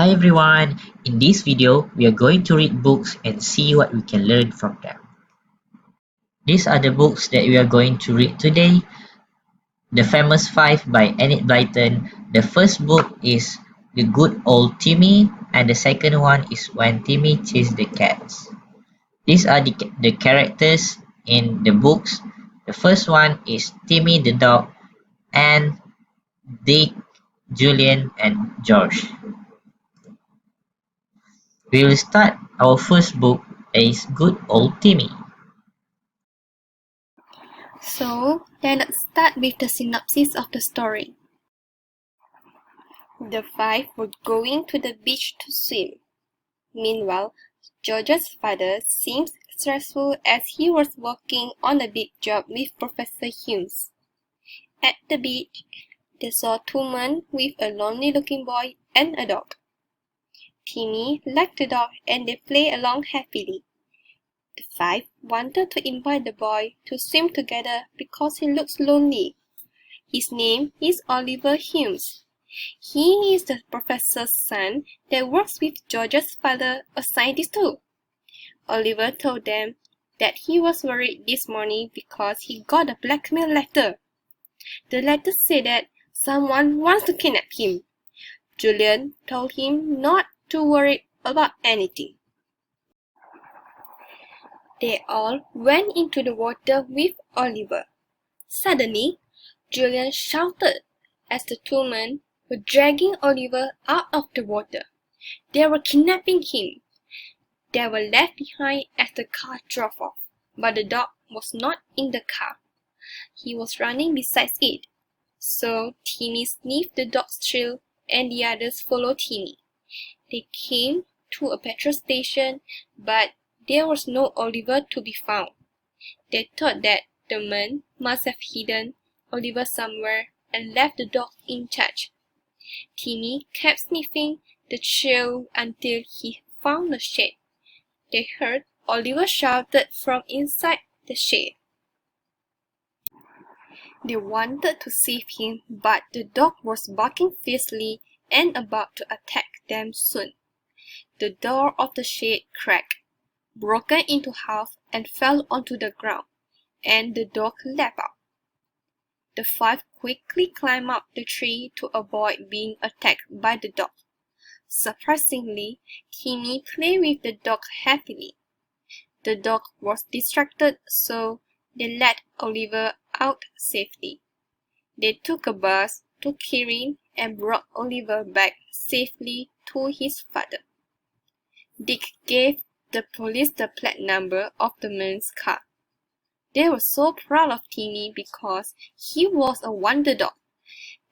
Hi everyone! In this video, we are going to read books and see what we can learn from them. These are the books that we are going to read today. The Famous Five by Enid Blyton. The first book is The Good Old Timmy, and the second one is When Timmy Chased the Cats. These are the characters in the books. The first one is Timmy the dog, and Dick, Julian, and George. We will start our first book as Good Old Timmy. So, let us start with the synopsis of the story. The five were going to the beach to swim. Meanwhile, George's father seemed stressful as he was working on a big job with Professor Humes. At the beach, they saw two men with a lonely-looking boy and a dog. Timmy liked the dog and they played along happily. The five wanted to invite the boy to swim together because he looks lonely. His name is Oliver Humes. He is the professor's son that works with George's father, a scientist too. Oliver told them that he was worried this morning because he got a blackmail letter. The letter said that someone wants to kidnap him. Julian told him not to worry about anything. They all went into the water with Oliver. Suddenly, Julian shouted as the two men were dragging Oliver out of the water. They were kidnapping him. They were left behind as the car drove off, but the dog was not in the car. He was running beside it. So Timmy sniffed the dog's trail and the others followed Timmy. They came to a petrol station, but there was no Oliver to be found. They thought that the men must have hidden Oliver somewhere and left the dog in charge. Timmy kept sniffing the trail until he found the shed. They heard Oliver shouted from inside the shed. They wanted to save him, but the dog was barking fiercely and about to attack them soon. The door of the shed cracked, broken into half and fell onto the ground, and the dog leapt out. The five quickly climbed up the tree to avoid being attacked by the dog. Surprisingly, Timmy played with the dog happily. The dog was distracted, so they let Oliver out safely. They took a bus to Kirin and brought Oliver back safely to his father. Dick gave the police the plate number of the man's car. They were so proud of Timmy because he was a wonder dog.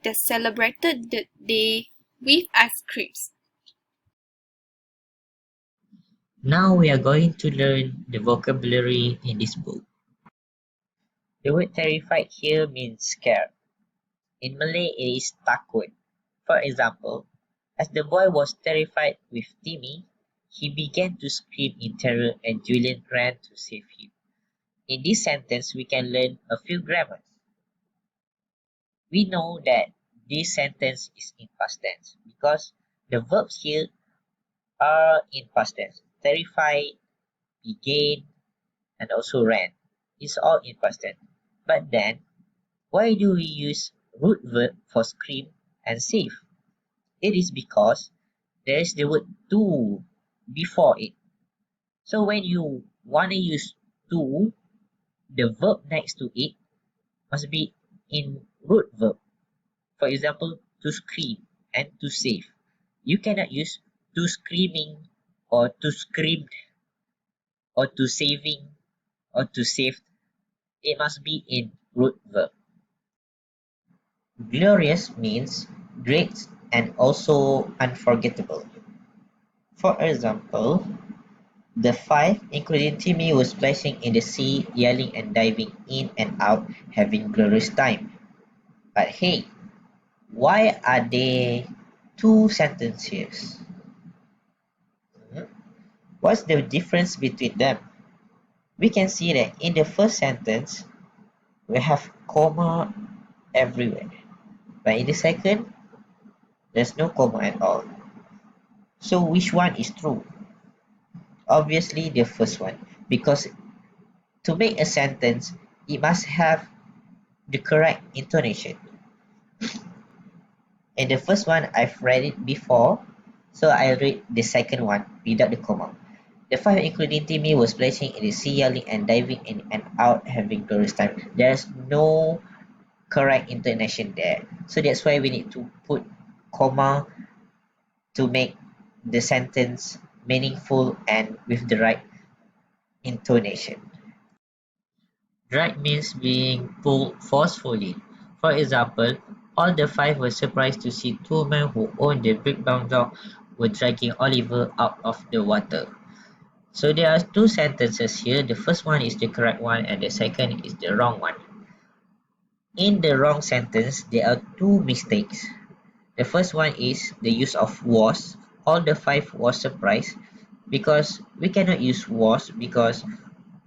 They celebrated the day with ice creams. Now we are going to learn the vocabulary in this book. The word terrified here means scared. In Malay, it is takut. For example, as the boy was terrified with Timmy, he began to scream in terror and Julian ran to save him. In this sentence, we can learn a few grammars. We know that this sentence is in past tense because the verbs here are in past tense. Terrified, began, and also ran. It's all in past tense. But then, why do we use root verb for scream and save? It is because there is the word to before it. So when you want to use to, the verb next to it must be in root verb. For example, to scream and to save. You cannot use to screaming or to screamed or to saving or to saved. It must be in root verb. Glorious means great and also unforgettable. For example, the five, including Timmy, were splashing in the sea, yelling and diving in and out, having glorious time. But hey, why are there two sentences? What's the difference between them? We can see that in the first sentence, we have comma everywhere. But in the second, there's no comma at all. So which one is true? Obviously the first one, because to make a sentence, it must have the correct intonation. And the first one I've read it before, so I read the second one without the comma. The five, including Timmy, was splashing in the sea, yelling and diving in and out, having glorious time. There's no correct intonation there. So that's why we need to put comma to make the sentence meaningful and with the right intonation. Drag means being pulled forcefully. For example, all the five were surprised to see two men who owned the big brown dog were dragging Oliver out of the water. So there are two sentences here. The first one is the correct one and the second is the wrong one. In the wrong sentence, there are two mistakes. The first one is the use of was. All the five was surprised because we cannot use was because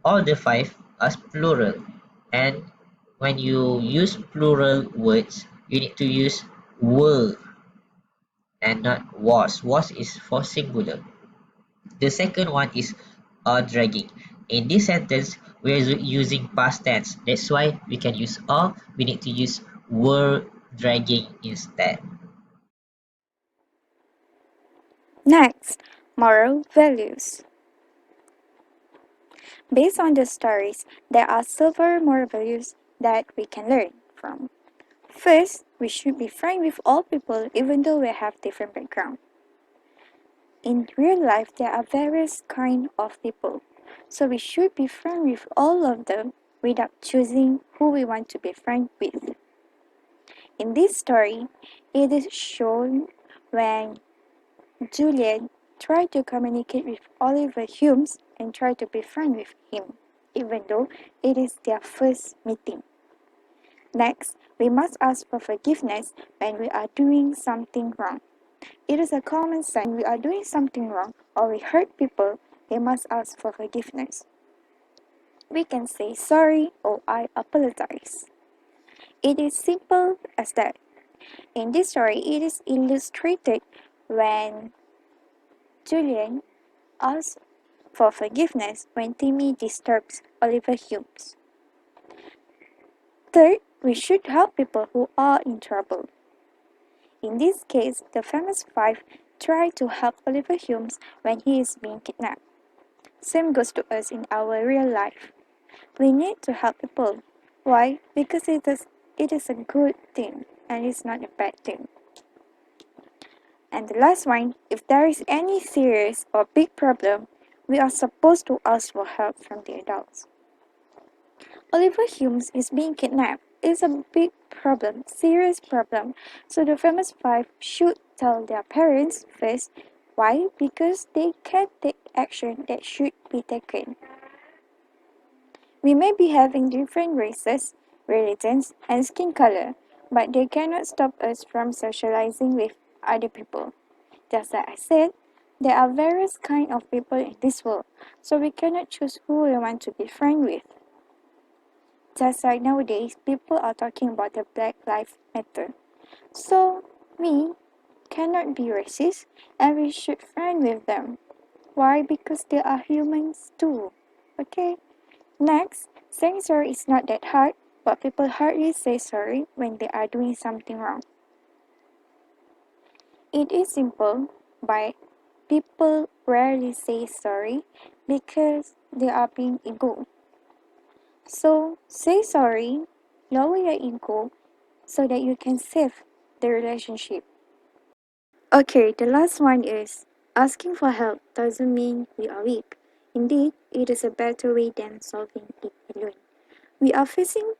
all the five are plural. And when you use plural words, you need to use were and not was. Was is for singular. The second one is dragging. In this sentence, we are using past tense. That's why we can use are. We need to use were dragging instead. Next, moral values. Based on the stories, there are several moral values that we can learn from. First, we should be friends with all people even though we have different background. In real life, there are various kinds of people, so we should be friends with all of them without choosing who we want to be friends with. In this story, it is shown when Julian tried to communicate with Oliver Humes and tried to be friends with him, even though it is their first meeting. Next, we must ask for forgiveness when we are doing something wrong. It is a common sense when we are doing something wrong or we hurt people, we must ask for forgiveness. We can say sorry or I apologize. It is simple as that. In this story, it is illustrated when Julian asks for forgiveness when Timmy disturbs Oliver Humes. Third, we should help people who are in trouble. In this case, the famous five try to help Oliver Humes when he is being kidnapped. Same goes to us in our real life. We need to help people. Why? Because it is a good thing and it's not a bad thing. And the last one, if there is any serious or big problem, we are supposed to ask for help from the adults. Oliver Humes is being kidnapped. It's a big problem, serious problem. So the famous five should tell their parents first. Why? Because they can take action that should be taken. We may be having different races, religions, and skin color, but they cannot stop us from socializing with other people. Just like I said, there are various kinds of people in this world, so we cannot choose who we want to be friends with. Just like nowadays, people are talking about the Black Lives Matter. So, we cannot be racist and we should friend with them. Why? Because they are humans too. Okay? Next, saying sorry is not that hard, but people hardly say sorry when they are doing something wrong. It is simple, but people rarely say sorry because they are being ego. So, say sorry, lower your ego so that you can save the relationship. Okay, the last one is asking for help doesn't mean we are weak. Indeed, it is a better way than solving it alone. We are facing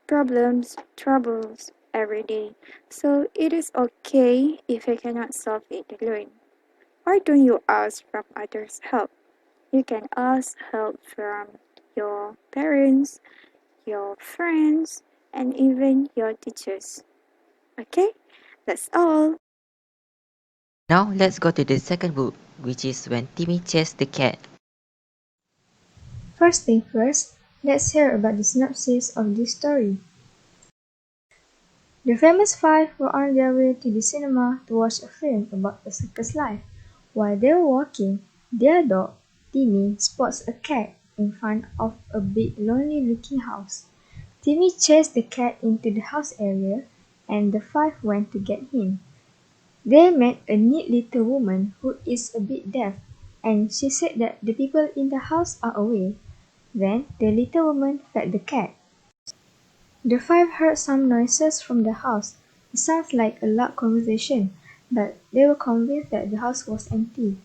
problems, troubles every day, so it is okay if you cannot solve it alone. Why don't you ask from others' help? You can ask help from your parents, your friends, and even your teachers. Okay, that's all. Now let's go to the second book, which is When Timmy Chased the Cat. First thing first, let's hear about the synopsis of this story. The famous five were on their way to the cinema to watch a film about a circus life While they were walking, their dog, Timmy, spots a cat in front of a big lonely-looking house. Timmy chased the cat into the house area, and the five went to get him. They met a neat little woman who is a bit deaf, and she said that the people in the house are away. Then the little woman fed the cat. The five heard some noises from the house. It sounds like a loud conversation, but they were convinced that the house was empty.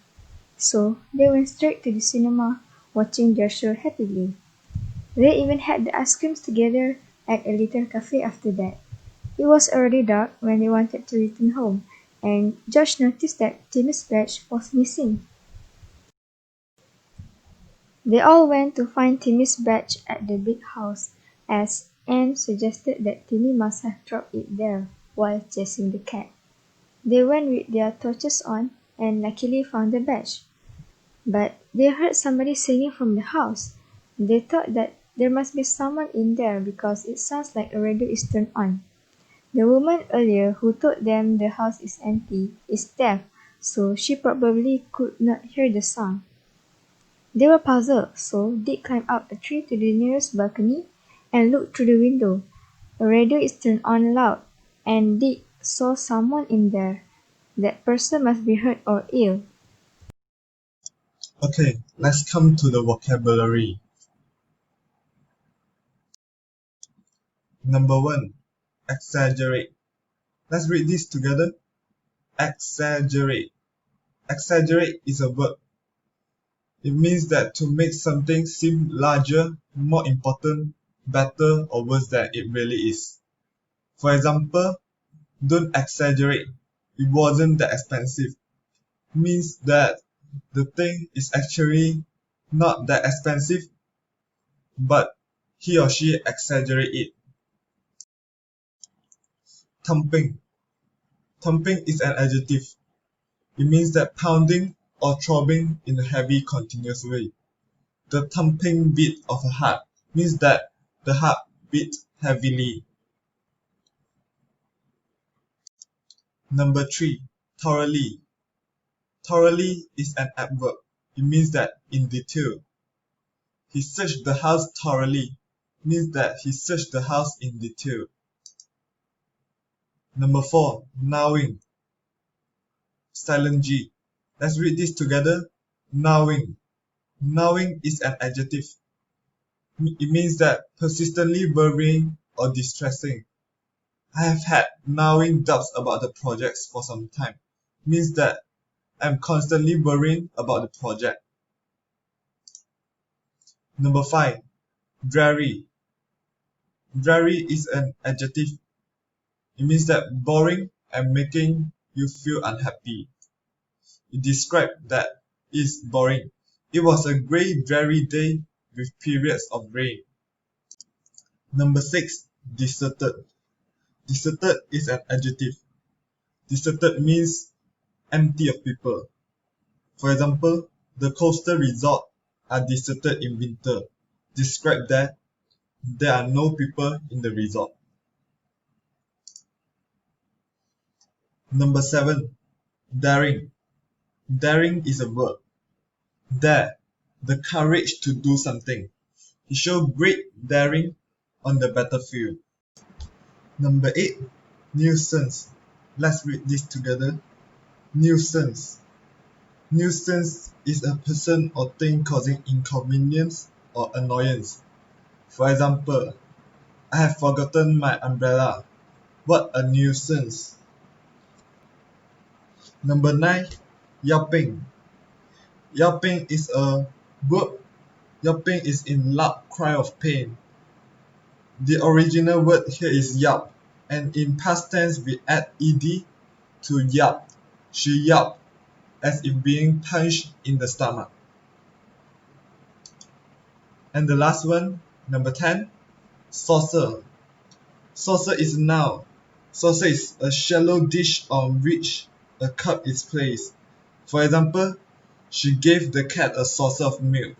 So they went straight to the cinema, watching their show happily. They even had the ice creams together at a little cafe after that. It was already dark when they wanted to return home, and Josh noticed that Timmy's badge was missing. They all went to find Timmy's badge at the big house, as Anne suggested that Timmy must have dropped it there while chasing the cat. They went with their torches on and luckily found the badge. But they heard somebody singing from the house. They thought that there must be someone in there because it sounds like a radio is turned on. The woman earlier who told them the house is empty is deaf, so she probably could not hear the song. They were puzzled, so Dick climbed up a tree to the nearest balcony and looked through the window. A radio is turned on loud, and Dick saw someone in there. That person must be hurt or ill. Okay, let's come to the vocabulary. Number 1. Exaggerate. Let's read this together. Exaggerate. Exaggerate is a verb. It means that to make something seem larger, more important, better, or worse than it really is. For example, don't exaggerate. It wasn't that expensive. Means that the thing is actually not that expensive, but he or she exaggerate it. Thumping. Thumping is an adjective. It means that pounding or throbbing in a heavy, continuous way. The thumping beat of a heart means that the heart beat heavily. Number 3. Thoroughly. Thoroughly is an adverb. It means that in detail. He searched the house thoroughly means that he searched the house in detail. Number 4. Knowing. Silent G. Let's read this together. Knowing. Knowing is an adjective. It means that persistently worrying or distressing. I have had gnawing doubts about the projects for some time. Means that I'm constantly worrying about the project. Number 5. Dreary. Dreary is an adjective. It means that boring and making you feel unhappy. It describes that it's boring. It was a grey, dreary day with periods of rain. Number 6. Deserted. Deserted is an adjective. Deserted means empty of people. For example, the coastal resorts are deserted in winter. Describe that there are no people in the resort. Number 7. Daring. Daring is a verb. Dare, the courage to do something. He showed great daring on the battlefield. Number 8. Nuisance. Let's read this together. Nuisance. Nuisance is a person or thing causing inconvenience or annoyance. For example, I have forgotten my umbrella. What a nuisance. Number 9. Yelping. Yelping is a verb. Yelping is in loud cry of pain. The original word here is yelp, and in past tense we add ed to yelp. She yelped as if being punched in the stomach. And the last one, number 10, saucer. Saucer is a noun. Saucer is a shallow dish on which a cup is placed. For example, she gave the cat a saucer of milk.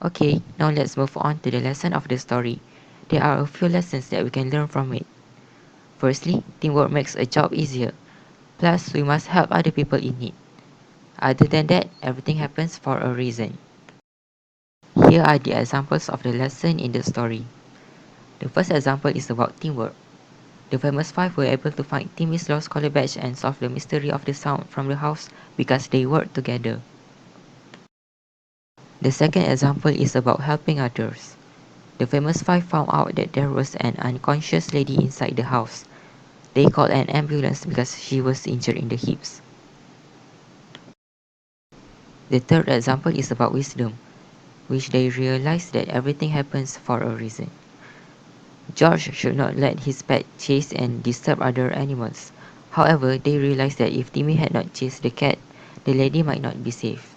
Okay, now let's move on to the lesson of the story. There are a few lessons that we can learn from it. Firstly, teamwork makes a job easier. Plus, we must help other people in need. Other than that, everything happens for a reason. Here are the examples of the lesson in the story. The first example is about teamwork. The famous five were able to find Timmy's lost collar badge and solve the mystery of the sound from the house because they worked together. The second example is about helping others. The famous five found out that there was an unconscious lady inside the house. They called an ambulance because she was injured in the hips. The third example is about wisdom, which they realized that everything happens for a reason. George should not let his pet chase and disturb other animals. However, they realized that if Timmy had not chased the cat, the lady might not be safe.